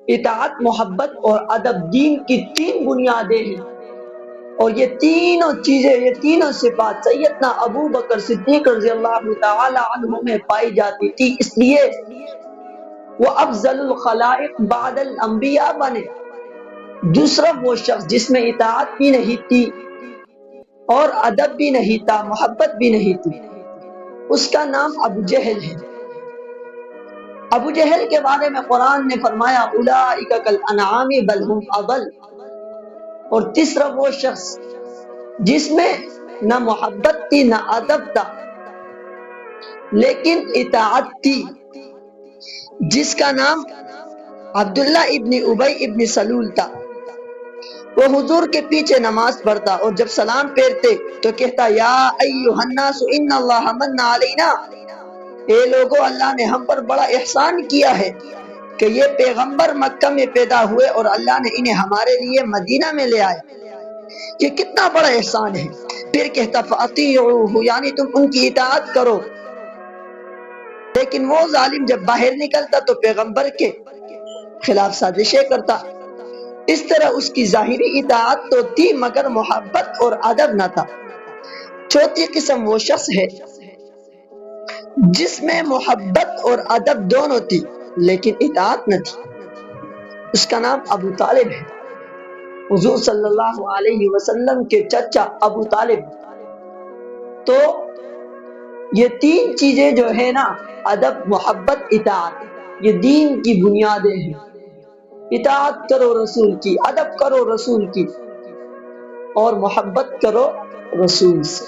اطاعت، محبت اور ادب دین کی تین بنیادیں ہیں، اور یہ تینوں چیزیں، یہ تینوں صفات سیدنا ابو بکر صدیق رضی اللہ تعالی عنہ میں پائی جاتی تھی، اس لیے وہ افضل الخلائق بعد الانبیاء بنے۔ دوسرا وہ شخص جس میں اطاعت بھی نہیں تھی اور ادب بھی نہیں تھا، محبت بھی نہیں تھی، اس کا نام ابو جہل ہے۔ ابو جہل کے بارے میں قرآن نے فرمایا اولئک کالانعام بل ہم اضل۔ اور تیسرا وہ شخص جس میں نہ محبت تھی نہ ادب تھا لیکن اطاعت تھی، جس کا نام عبداللہ ابن ابی ابن سلول تھا۔ وہ حضور کے پیچھے نماز پڑھتا اور جب سلام پھیرتے تو کہتا یا ایھا الناس ان اللہ من علینا، اے لوگو اللہ نے ہم پر بڑا احسان کیا ہے کہ یہ پیغمبر مکہ میں پیدا ہوئے اور اللہ نے انہیں ہمارے لیے مدینہ میں لے آئے، یہ کتنا بڑا احسان ہے۔ پھر کہتا فاطیعوہ، یعنی تم ان کی اطاعت کرو۔ لیکن وہ ظالم جب باہر نکلتا تو پیغمبر کے خلاف سازشیں کرتا۔ اس طرح اس کی ظاہری اطاعت تو تھی مگر محبت اور ادب نہ تھا۔ چوتھی قسم وہ شخص ہے جس میں محبت اور ادب دونوں تھی لیکن اطاعت نہ تھی، اس کا نام ابو طالب ہے۔ حضور صلی اللہ علیہ وسلم کے چچا ابو طالب۔ تو یہ تین چیزیں جو ہے نا، ادب، محبت، اطاعت، یہ دین کی بنیادیں ہیں۔ اطاعت کرو رسول کی، ادب کرو رسول کی، اور محبت کرو رسول سے۔